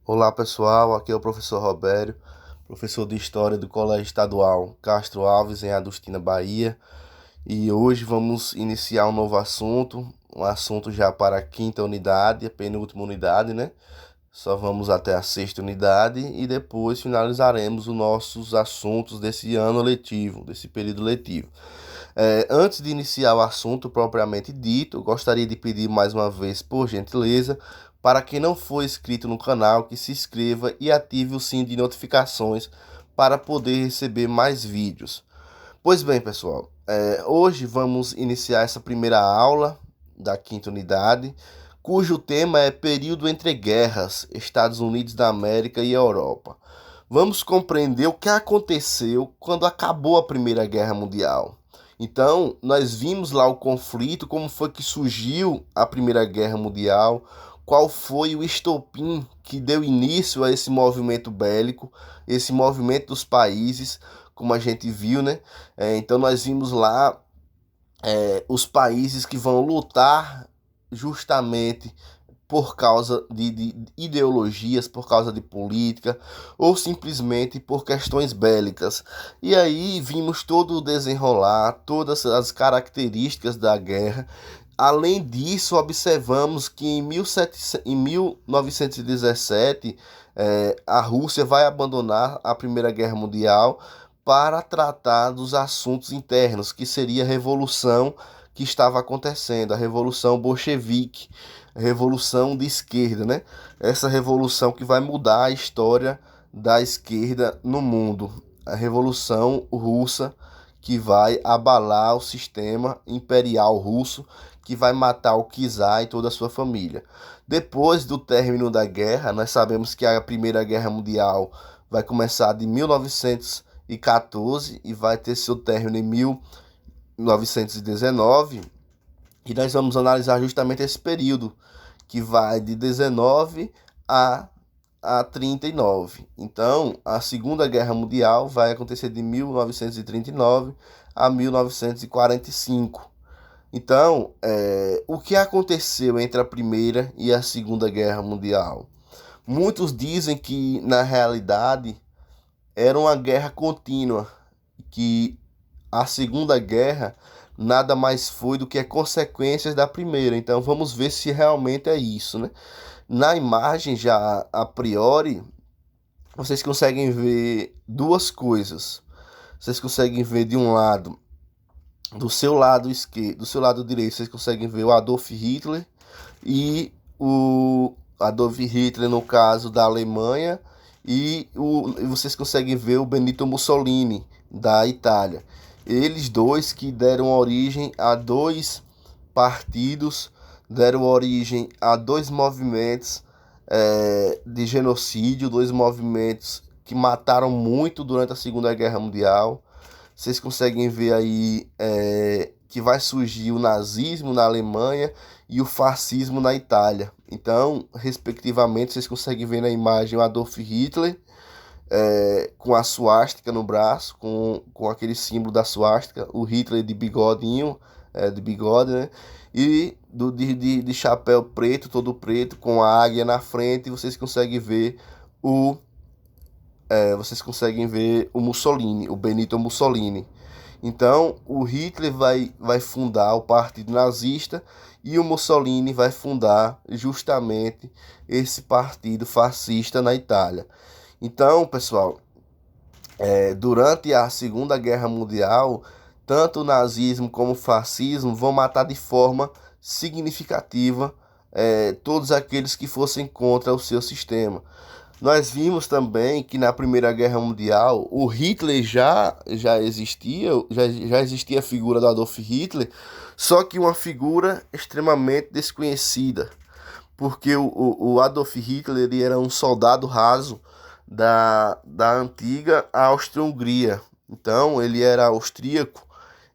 Olá pessoal, aqui é o professor Robério, professor de História do Colégio Estadual Castro Alves, em Adustina, Bahia. E hoje vamos iniciar um novo assunto, um assunto já para a quinta unidade, a penúltima unidade, né? Só vamos até a sexta unidade e depois finalizaremos os nossos assuntos desse ano letivo, desse período letivo. Antes de iniciar o assunto propriamente dito, eu gostaria de pedir mais uma vez, por gentileza, para quem não for inscrito no canal, que se inscreva e ative o sininho de notificações para poder receber mais vídeos. Pois bem, pessoal, hoje vamos iniciar essa primeira aula da quinta unidade, cujo tema é Período entre Guerras, Estados Unidos da América e Europa. Vamos compreender o que aconteceu quando acabou a Primeira Guerra Mundial. Então, nós vimos lá o conflito, como foi que surgiu a Primeira Guerra Mundial, qual foi o estopim que deu início a esse movimento bélico, esse movimento dos países, como a gente viu, né? Então, nós vimos lá os países que vão lutar justamente por causa de ideologias, por causa de política, ou simplesmente por questões bélicas. E aí vimos todo o desenrolar, todas as características da guerra. Além disso, observamos que em 1917 a Rússia vai abandonar a Primeira Guerra Mundial para tratar dos assuntos internos, que seria a revolução que estava acontecendo, a Revolução Bolchevique, a Revolução de Esquerda, né? Essa revolução que vai mudar a história da esquerda no mundo, a Revolução Russa, que vai abalar o sistema imperial russo, que vai matar o czar e toda a sua família. Depois do término da guerra, nós sabemos que a Primeira Guerra Mundial vai começar de 1914 e vai ter seu término em 1919, e nós vamos analisar justamente esse período, que vai de 19 a 39. Então, a Segunda Guerra Mundial vai acontecer de 1939 a 1945. Então, o que aconteceu entre a Primeira e a Segunda Guerra Mundial? Muitos dizem que, na realidade, era uma guerra contínua, que a Segunda Guerra nada mais foi do que consequências da Primeira. Então, vamos ver se realmente é isso, né? Na imagem, já a priori, vocês conseguem ver duas coisas. Vocês conseguem ver de um lado, do seu lado esquerdo, do seu lado direito, vocês conseguem ver o Adolf Hitler e o Adolf Hitler, no caso da Alemanha, e vocês conseguem ver o Benito Mussolini da Itália. Eles dois que deram origem a dois partidos, deram origem a dois movimentos de genocídio, dois movimentos que mataram muito durante a Segunda Guerra Mundial. Vocês conseguem ver aí que vai surgir o nazismo na Alemanha e o fascismo na Itália. Então, respectivamente, vocês conseguem ver na imagem o Adolf Hitler com a suástica no braço, com aquele símbolo da suástica, o Hitler de bigodinho, de bigode, né? E de chapéu preto, todo preto, com a águia na frente, vocês conseguem ver o Mussolini, o Benito Mussolini. Então, o Hitler vai fundar o Partido Nazista e o Mussolini vai fundar justamente esse partido fascista na Itália. Então, pessoal, durante a Segunda Guerra Mundial, tanto o nazismo como o fascismo vão matar de forma significativa todos aqueles que fossem contra o seu sistema. Nós vimos também que na Primeira Guerra Mundial o Hitler já existia a figura do Adolf Hitler, só que uma figura extremamente desconhecida, porque o Adolf Hitler ele era um soldado raso da antiga Áustria-Hungria. Então ele era austríaco,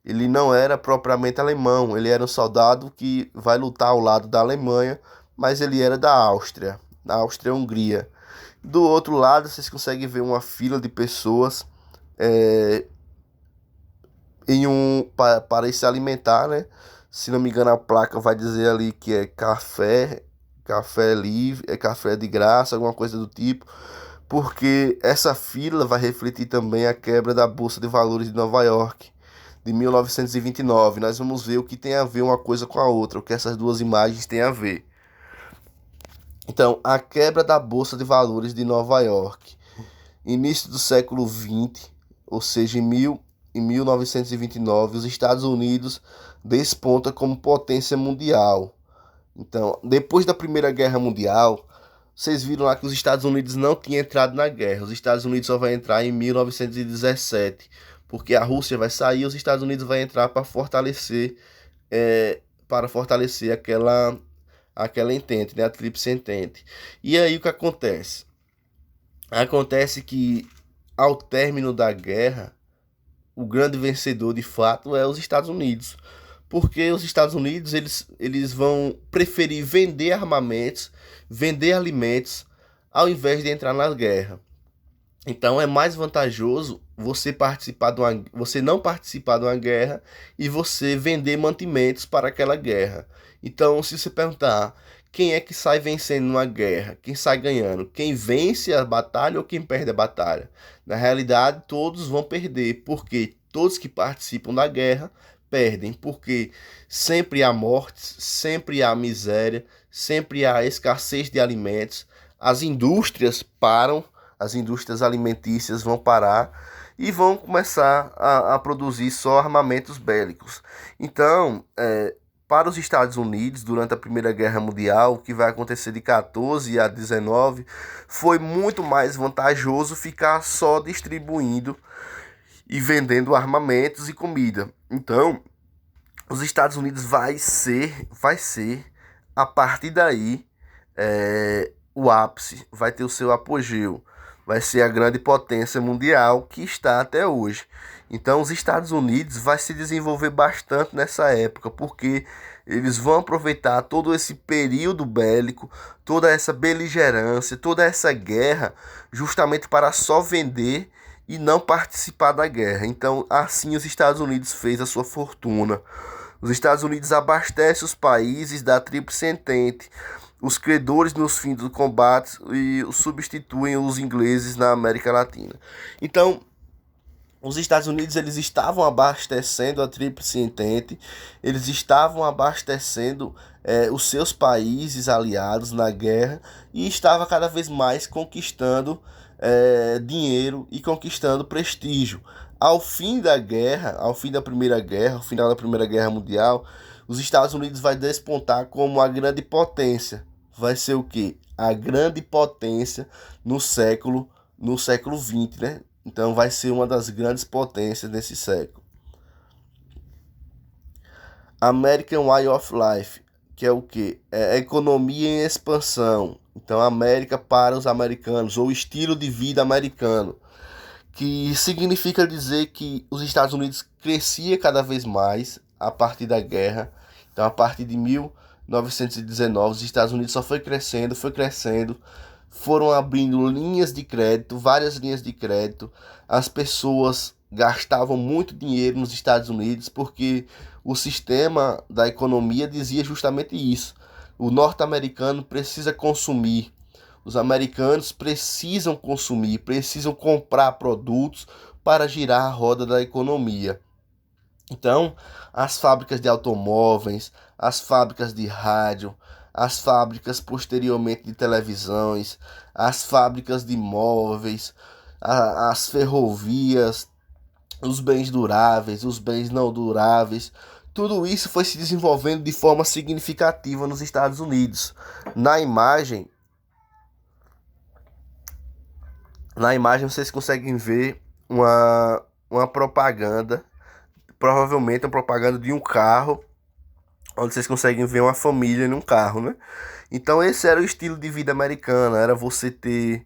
ele não era propriamente alemão, ele era um soldado que vai lutar ao lado da Alemanha, mas ele era da Áustria-Hungria. Do outro lado, vocês conseguem ver uma fila de pessoas é, para se alimentar, né? Se não me engano, a placa vai dizer ali que é café, café livre, café de graça, alguma coisa do tipo, porque essa fila vai refletir também a quebra da Bolsa de Valores de Nova York de 1929. Nós vamos ver o que tem a ver uma coisa com a outra, o que essas duas imagens têm a ver. Então, a quebra da Bolsa de Valores de Nova York, início do século XX, ou seja, em 1929, os Estados Unidos desponta como potência mundial. Então, depois da Primeira Guerra Mundial, vocês viram lá que os Estados Unidos não tinham entrado na guerra. Os Estados Unidos só vai entrar em 1917, porque a Rússia vai sair, os Estados Unidos vai entrar para fortalecer aquela entente, né, a Tríplice Entente. E aí o que acontece? Acontece que ao término da guerra, o grande vencedor de fato é os Estados Unidos, porque os Estados Unidos eles vão preferir vender armamentos, vender alimentos, ao invés de entrar na guerra. Então é mais vantajoso você não participar de uma guerra e você vender mantimentos para aquela guerra. Então, se você perguntar quem é que sai vencendo numa guerra, quem sai ganhando, quem vence a batalha ou quem perde a batalha? Na realidade, todos vão perder, porque todos que participam da guerra perdem, porque sempre há mortes, sempre há miséria, sempre há escassez de alimentos, as indústrias param, as indústrias alimentícias vão parar e vão começar a produzir só armamentos bélicos. Então, para os Estados Unidos, durante a Primeira Guerra Mundial, que vai acontecer de 14 a 19, foi muito mais vantajoso ficar só distribuindo e vendendo armamentos e comida. Então, os Estados Unidos vai ser a partir daí, o ápice, vai ter o seu apogeu, vai ser a grande potência mundial que está até hoje. Então os Estados Unidos vai se desenvolver bastante nessa época, porque eles vão aproveitar todo esse período bélico, toda essa beligerância, toda essa guerra, justamente para só vender e não participar da guerra. Então assim os Estados Unidos fez a sua fortuna. Os Estados Unidos abastecem os países da Tríplice Entente, os credores nos fins do combate e substituem os ingleses na América Latina. Então, os Estados Unidos eles estavam abastecendo a Tríplice Entente, eles estavam abastecendo os seus países aliados na guerra e estava cada vez mais conquistando dinheiro e conquistando prestígio. Ao fim da guerra, ao fim da Primeira Guerra, ao final da Primeira Guerra Mundial, os Estados Unidos vai despontar como a grande potência. Vai ser o quê? A grande potência no século XX, né? Então vai ser uma das grandes potências desse século. American Way of Life, que é o quê? É a economia em expansão. Então, América para os americanos, ou estilo de vida americano, que significa dizer que os Estados Unidos crescia cada vez mais a partir da guerra. Então, a partir de 1919, os Estados Unidos só foi crescendo, foram abrindo linhas de crédito, várias linhas de crédito. As pessoas gastavam muito dinheiro nos Estados Unidos porque o sistema da economia dizia justamente isso. O norte-americano precisa consumir. Os americanos precisam consumir, precisam comprar produtos para girar a roda da economia. Então, as fábricas de automóveis, as fábricas de rádio, as fábricas posteriormente de televisões, as fábricas de móveis, as ferrovias, os bens duráveis, os bens não duráveis, tudo isso foi se desenvolvendo de forma significativa nos Estados Unidos. Na imagem vocês conseguem ver uma propaganda, provavelmente uma propaganda de um carro, onde vocês conseguem ver uma família num carro, né? Então esse era o estilo de vida americano, era você ter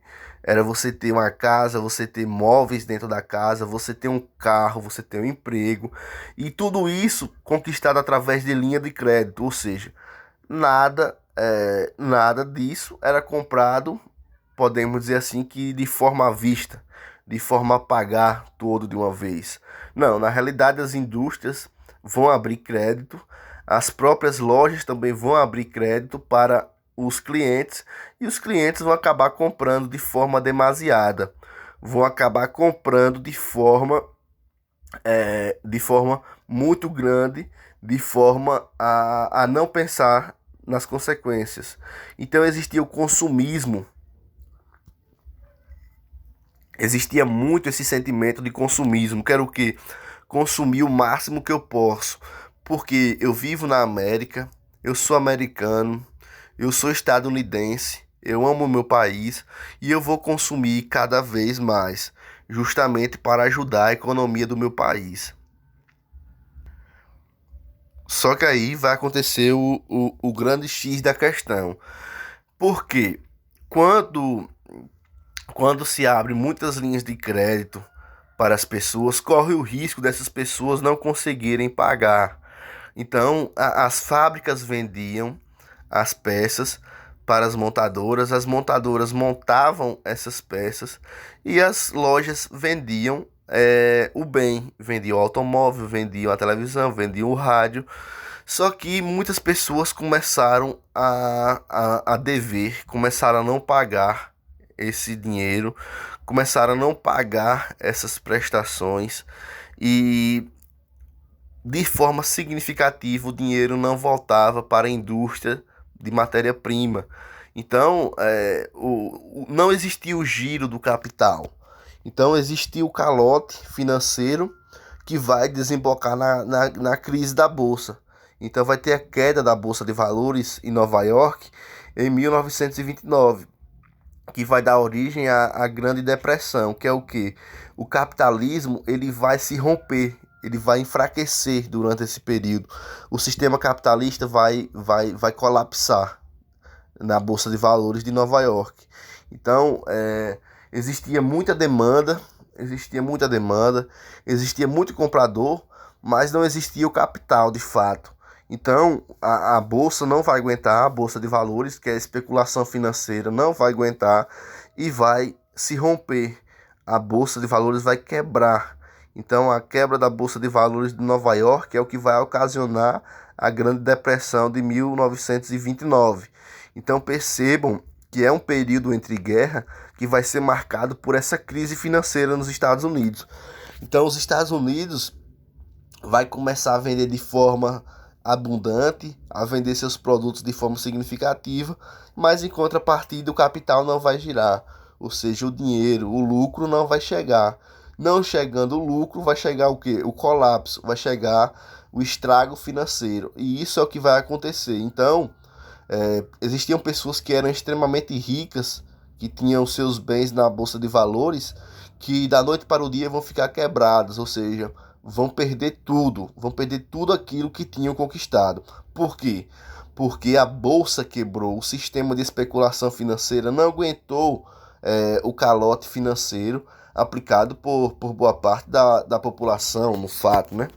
uma casa, você ter móveis dentro da casa, você ter um carro, você ter um emprego, e tudo isso conquistado através de linha de crédito, ou seja, nada disso era comprado, podemos dizer assim, que de forma à vista, de forma a pagar todo de uma vez. Não, na realidade as indústrias vão abrir crédito, as próprias lojas também vão abrir crédito para os clientes, e os clientes vão acabar comprando de forma demasiada, vão acabar comprando de forma muito grande, de forma a não pensar nas consequências. Então existia o consumismo, existia muito esse sentimento de consumismo. Quero o quê? Consumir o máximo que eu posso, porque eu vivo na América, eu sou americano, eu sou estadunidense, eu amo o meu país e eu vou consumir cada vez mais, justamente para ajudar a economia do meu país. Só que aí vai acontecer o grande X da questão. Porque quando, quando se abre muitas linhas de crédito para as pessoas, corre o risco dessas pessoas não conseguirem pagar. Então, as fábricas vendiam as peças para as montadoras montavam essas peças e as lojas vendiam o bem, vendiam o automóvel, vendiam a televisão, vendiam o rádio. Só que muitas pessoas começaram a dever, começaram a não pagar esse dinheiro, começaram a não pagar essas prestações e de forma significativa o dinheiro não voltava para a indústria de matéria-prima. Então, não existia o giro do capital. Então, existia o calote financeiro que vai desembocar na crise da Bolsa. Então, vai ter a queda da Bolsa de Valores em Nova York em 1929, que vai dar origem à Grande Depressão, que é o que? O capitalismo ele vai se romper, ele vai enfraquecer durante esse período. O sistema capitalista vai colapsar na Bolsa de Valores de Nova York. Então, existia muita demanda, existia muita demanda, existia muito comprador, mas não existia o capital de fato. Então, a bolsa não vai aguentar, a bolsa de valores, que é a especulação financeira, não vai aguentar e vai se romper. A bolsa de valores vai quebrar. Então, a quebra da bolsa de valores de Nova York é o que vai ocasionar a Grande Depressão de 1929. Então, percebam que é um período entre guerra que vai ser marcado por essa crise financeira nos Estados Unidos. Então, os Estados Unidos vai começar a vender de forma abundante, a vender seus produtos de forma significativa, mas em contrapartida o capital não vai girar, ou seja, o dinheiro, o lucro não vai chegar. Não chegando o lucro, vai chegar o quê? O colapso, vai chegar o estrago financeiro. E isso é o que vai acontecer. Então, existiam pessoas que eram extremamente ricas, que tinham seus bens na bolsa de valores, que da noite para o dia vão ficar quebradas, ou seja, vão perder tudo aquilo que tinham conquistado. Por quê? Porque a bolsa quebrou, o sistema de especulação financeira não aguentou o calote financeiro aplicado por boa parte da população, no fato, né?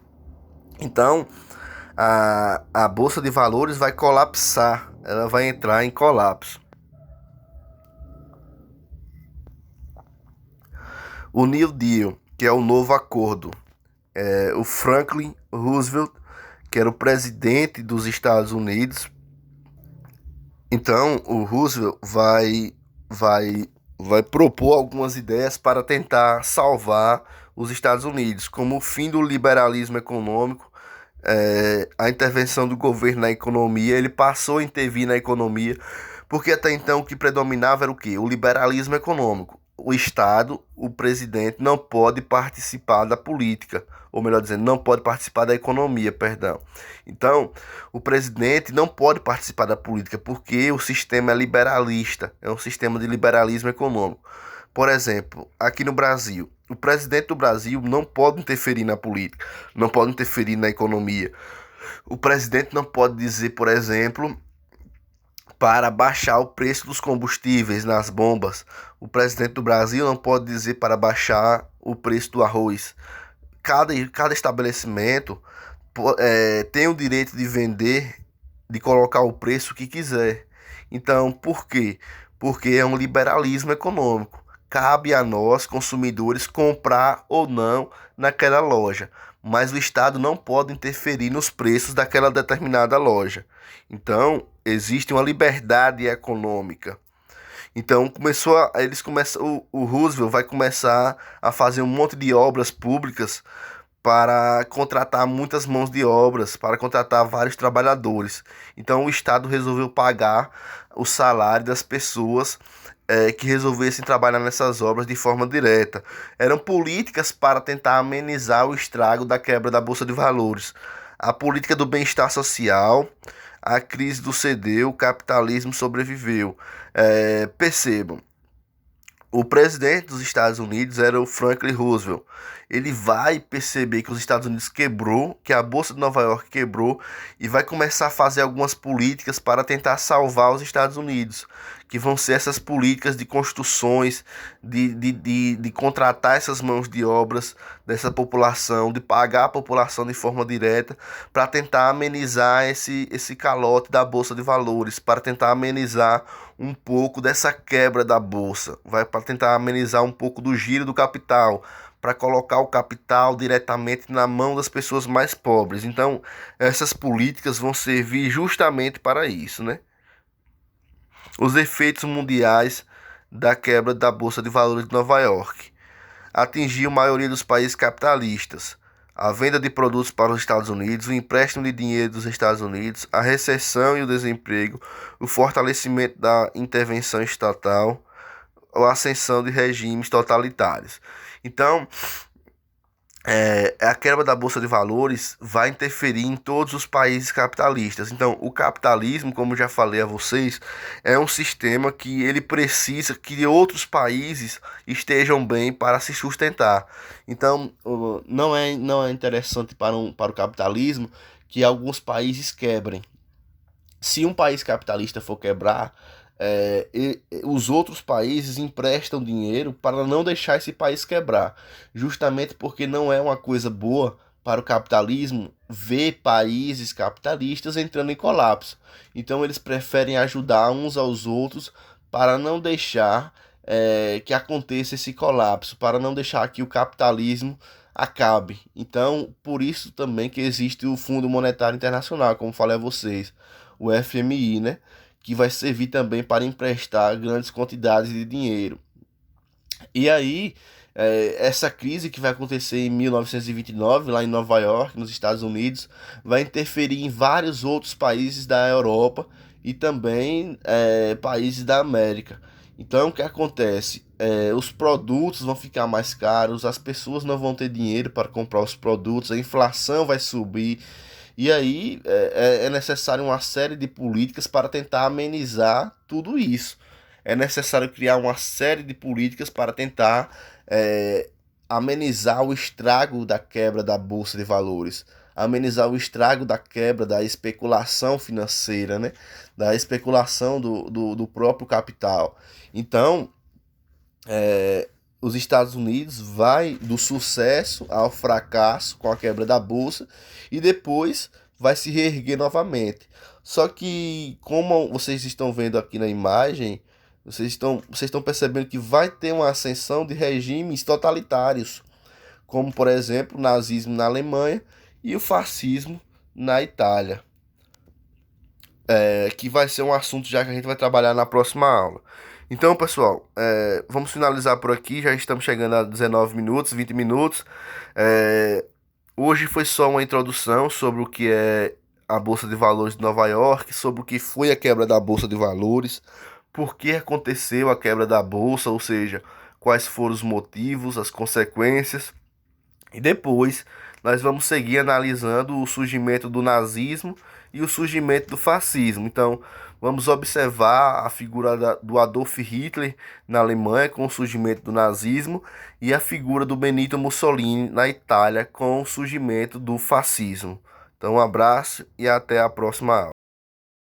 Então, a bolsa de valores vai colapsar, ela vai entrar em colapso. O New Deal, que é o novo acordo, o Franklin Roosevelt, que era o presidente dos Estados Unidos. Então, o Roosevelt vai propor algumas ideias para tentar salvar os Estados Unidos, como o fim do liberalismo econômico, a intervenção do governo na economia. Ele passou a intervir na economia, porque até então o que predominava era o quê? O liberalismo econômico. O Estado, o presidente, não pode participar da política, ou melhor dizendo, não pode participar da economia, perdão. Então, o presidente não pode participar da política, porque o sistema é liberalista, é um sistema de liberalismo econômico. Por exemplo, aqui no Brasil, o presidente do Brasil não pode interferir na política, não pode interferir na economia. O presidente não pode dizer, por exemplo, para baixar o preço dos combustíveis nas bombas. O presidente do Brasil não pode dizer para baixar o preço do arroz. Cada estabelecimento tem o direito de vender, de colocar o preço que quiser. Então, por quê? Porque é um liberalismo econômico. Cabe a nós, consumidores, comprar ou não naquela loja. Mas o Estado não pode interferir nos preços daquela determinada loja. Então, existe uma liberdade econômica. Então o Roosevelt vai começar a fazer um monte de obras públicas para contratar muitas mãos de obras, para contratar vários trabalhadores. Então o Estado resolveu pagar o salário das pessoas que resolvessem trabalhar nessas obras de forma direta. Eram políticas para tentar amenizar o estrago da quebra da Bolsa de Valores. A política do bem-estar social, a crise do cedeu, o capitalismo sobreviveu. Percebam, o presidente dos Estados Unidos era o Franklin Roosevelt. Ele vai perceber que os Estados Unidos quebrou, que a Bolsa de Nova York quebrou, e vai começar a fazer algumas políticas para tentar salvar os Estados Unidos, que vão ser essas políticas de construções, de contratar essas mãos de obras dessa população, de pagar a população de forma direta, para tentar amenizar esse calote da Bolsa de Valores, para tentar amenizar um pouco dessa quebra da bolsa, vai para tentar amenizar um pouco do giro do capital, para colocar o capital diretamente na mão das pessoas mais pobres. Então, essas políticas vão servir justamente para isso, né? Os efeitos mundiais da quebra da Bolsa de Valores de Nova York atingiu a maioria dos países capitalistas. A venda de produtos para os Estados Unidos, o empréstimo de dinheiro dos Estados Unidos, a recessão e o desemprego, o fortalecimento da intervenção estatal, a ascensão de regimes totalitários. Então, a quebra da Bolsa de Valores vai interferir em todos os países capitalistas. Então, o capitalismo, como já falei a vocês, é um sistema que ele precisa que outros países estejam bem para se sustentar. Então, não é interessante para o capitalismo que alguns países quebrem. Se um país capitalista for quebrar, os outros países emprestam dinheiro para não deixar esse país quebrar, justamente porque não é uma coisa boa para o capitalismo ver países capitalistas entrando em colapso. Então eles preferem ajudar uns aos outros para não deixar que aconteça esse colapso, para não deixar que o capitalismo acabe. Então, por isso também que existe o Fundo Monetário Internacional, como falei a vocês, o FMI, né? Que vai servir também para emprestar grandes quantidades de dinheiro. E aí, essa crise que vai acontecer em 1929, lá em Nova York, nos Estados Unidos, vai interferir em vários outros países da Europa e também países da América. Então, o que acontece? Os produtos vão ficar mais caros, as pessoas não vão ter dinheiro para comprar os produtos, a inflação vai subir. E aí é necessário uma série de políticas para tentar amenizar tudo isso. É necessário criar uma série de políticas para tentar amenizar o estrago da quebra da Bolsa de Valores, amenizar o estrago da quebra da especulação financeira, né? Da especulação do próprio capital. Então, os Estados Unidos vai do sucesso ao fracasso com a quebra da bolsa e depois vai se reerguer novamente. Só que, como vocês estão vendo aqui na imagem, vocês estão percebendo que vai ter uma ascensão de regimes totalitários, como por exemplo o nazismo na Alemanha e o fascismo na Itália, que vai ser um assunto já que a gente vai trabalhar na próxima aula. Então, pessoal, vamos finalizar por aqui. Já estamos chegando a 19 minutos, 20 minutos. Hoje foi só uma introdução sobre o que é a Bolsa de Valores de Nova York, sobre o que foi a quebra da Bolsa de Valores, por que aconteceu a quebra da Bolsa, ou seja, quais foram os motivos, as consequências. E depois nós vamos seguir analisando o surgimento do nazismo e o surgimento do fascismo. Então, vamos observar a figura do Adolf Hitler na Alemanha com o surgimento do nazismo e a figura do Benito Mussolini na Itália com o surgimento do fascismo. Então, um abraço e até a próxima aula.